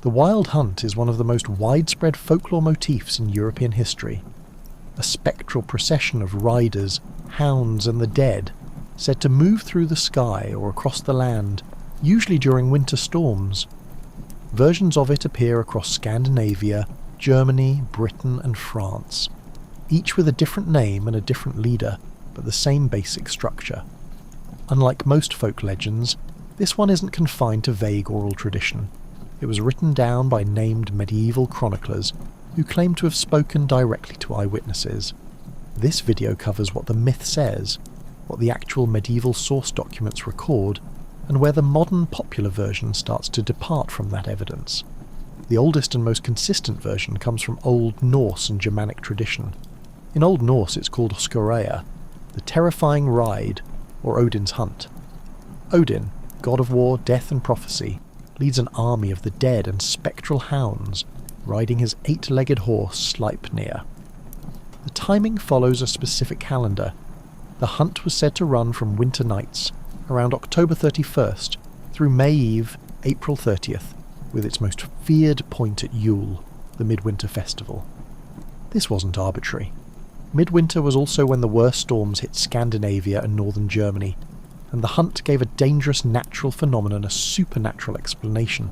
The wild hunt is one of the most widespread folklore motifs in European history. A spectral procession of riders, hounds and the dead, said to move through the sky or across the land, usually during winter storms. Versions of it appear across Scandinavia, Germany, Britain and France, each with a different name and a different leader, but the same basic structure. Unlike most folk legends, this one isn't confined to vague oral tradition. It was written down by named medieval chroniclers who claim to have spoken directly to eyewitnesses. This video covers what the myth says, what the actual medieval source documents record, and where the modern popular version starts to depart from that evidence. The oldest and most consistent version comes from Old Norse and Germanic tradition. In Old Norse it's called Skorea, the terrifying ride, or Odin's hunt. Odin, god of war, death and prophecy, leads an army of the dead and spectral hounds, riding his 8-legged horse Sleipnir. The timing follows a specific calendar. The hunt was said to run from winter nights, around October 31st, through May Eve, April 30th, with its most feared point at Yule, the midwinter festival. This wasn't arbitrary. Midwinter was also when the worst storms hit Scandinavia and northern Germany, and the hunt gave a dangerous natural phenomenon a supernatural explanation.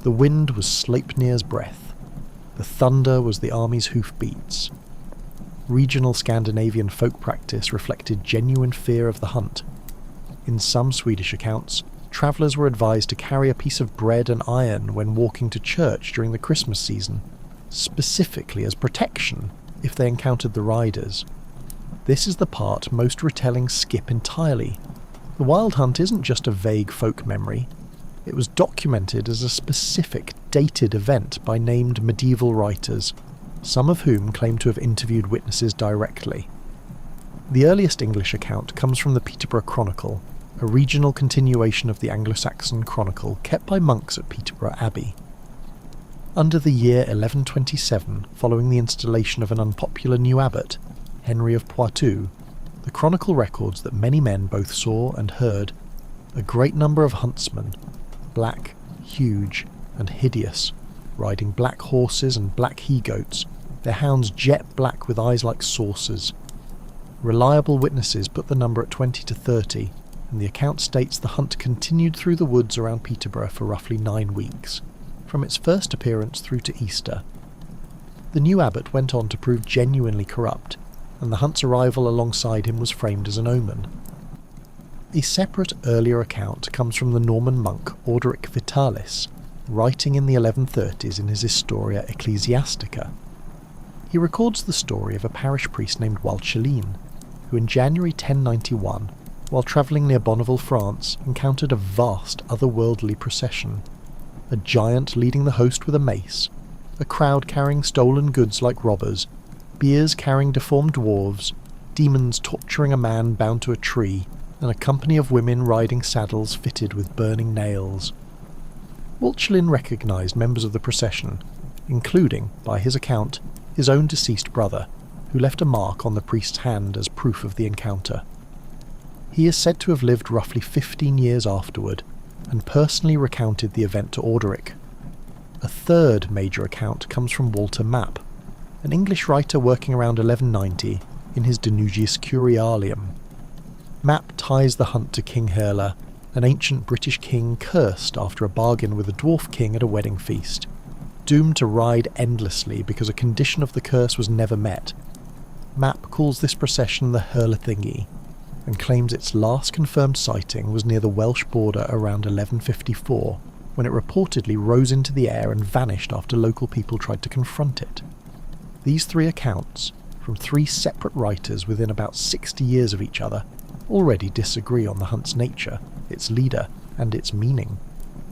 The wind was Sleipnir's breath. The thunder was the army's hoofbeats. Regional Scandinavian folk practice reflected genuine fear of the hunt. In some Swedish accounts, travellers were advised to carry a piece of bread and iron when walking to church during the Christmas season, specifically as protection if they encountered the riders. This is the part most retellings skip entirely. The wild hunt isn't just a vague folk memory. It was documented as a specific, dated event by named medieval writers, some of whom claim to have interviewed witnesses directly. The earliest English account comes from the Peterborough Chronicle, a regional continuation of the Anglo-Saxon Chronicle kept by monks at Peterborough Abbey. Under the year 1127, following the installation of an unpopular new abbot, Henry of Poitou, the Chronicle records that many men both saw and heard a great number of huntsmen, black, huge, and hideous, riding black horses and black he-goats, their hounds jet black with eyes like saucers. Reliable witnesses put the number at 20 to 30, and the account states the hunt continued through the woods around Peterborough for roughly 9 weeks, from its first appearance through to Easter. The new abbot went on to prove genuinely corrupt, and the hunt's arrival alongside him was framed as an omen. A separate earlier account comes from the Norman monk Orderic Vitalis, writing in the 1130s in his Historia Ecclesiastica. He records the story of a parish priest named Walchelin, who in January 1091, while travelling near Bonneville, France, encountered a vast otherworldly procession. A giant leading the host with a mace, a crowd carrying stolen goods like robbers, bears carrying deformed dwarves, demons torturing a man bound to a tree, and a company of women riding saddles fitted with burning nails. Walchelin recognised members of the procession, including, by his account, his own deceased brother, who left a mark on the priest's hand as proof of the encounter. He is said to have lived roughly 15 years afterward, and personally recounted the event to Orderic. A third major account comes from Walter Map, an English writer working around 1190 in his De Nugiis Curialium. Map ties the hunt to King Herla, an ancient British king cursed after a bargain with a dwarf king at a wedding feast, doomed to ride endlessly because a condition of the curse was never met. Map calls this procession the Herlathingi, and claims its last confirmed sighting was near the Welsh border around 1154, when it reportedly rose into the air and vanished after local people tried to confront it. These three accounts, from three separate writers within about 60 years of each other, already disagree on the hunt's nature, its leader, and its meaning,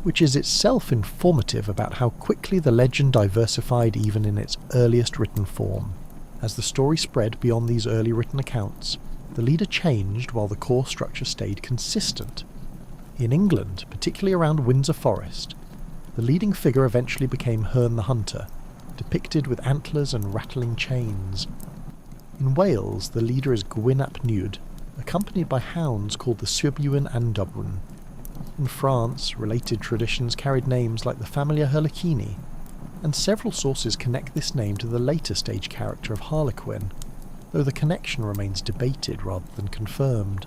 which is itself informative about how quickly the legend diversified even in its earliest written form. As the story spread beyond these early written accounts, the leader changed while the core structure stayed consistent. In England, particularly around Windsor Forest, the leading figure eventually became Herne the Hunter, depicted with antlers and rattling chains. In Wales, the leader is Gwyn ap Nudd, accompanied by hounds called the Swybuan and Dublin. In France, related traditions carried names like the Familia Harlequini, and several sources connect this name to the later stage character of Harlequin, though the connection remains debated rather than confirmed.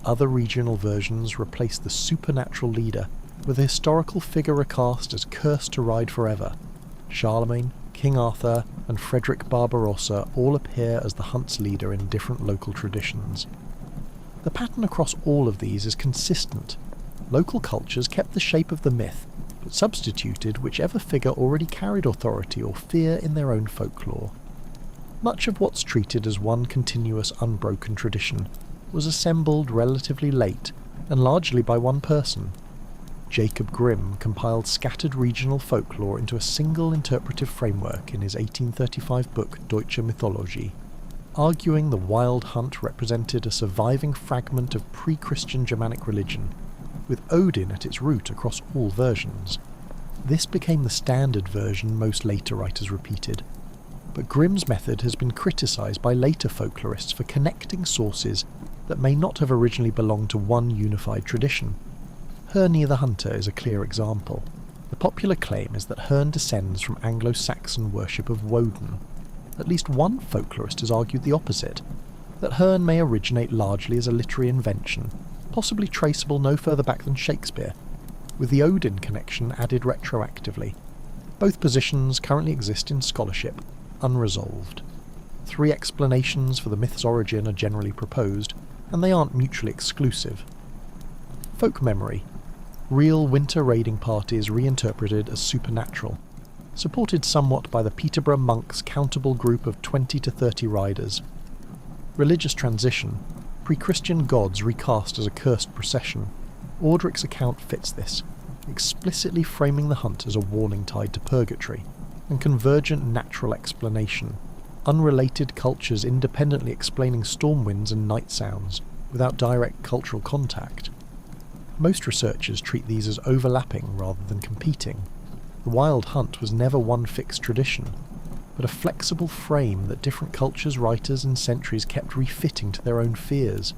Other regional versions replace the supernatural leader with a historical figure recast as cursed to ride forever. Charlemagne, King Arthur, and Frederick Barbarossa all appear as the hunt's leader in different local traditions. The pattern across all of these is consistent. Local cultures kept the shape of the myth, but substituted whichever figure already carried authority or fear in their own folklore. Much of what's treated as one continuous unbroken tradition was assembled relatively late and largely by one person. Jacob Grimm compiled scattered regional folklore into a single interpretive framework in his 1835 book Deutsche Mythology, arguing the wild hunt represented a surviving fragment of pre-Christian Germanic religion, with Odin at its root across all versions. This became the standard version most later writers repeated, but Grimm's method has been criticised by later folklorists for connecting sources that may not have originally belonged to one unified tradition. Hörni the Hunter is a clear example. The popular claim is that Hörn descends from Anglo-Saxon worship of Woden. At least one folklorist has argued the opposite, that Hörn may originate largely as a literary invention, possibly traceable no further back than Shakespeare, with the Odin connection added retroactively. Both positions currently exist in scholarship, unresolved. 3 explanations for the myth's origin are generally proposed, and they aren't mutually exclusive. Folk memory. Real winter raiding parties reinterpreted as supernatural, supported somewhat by the Peterborough monks' countable group of 20 to 30 riders. Religious transition. Pre-Christian gods recast as a cursed procession. Ordric's account fits this, explicitly framing the hunt as a warning tied to purgatory, and convergent natural explanation, unrelated cultures independently explaining storm winds and night sounds, without direct cultural contact. Most researchers treat these as overlapping rather than competing. The wild hunt was never one fixed tradition, but a flexible frame that different cultures, writers and centuries kept refitting to their own fears.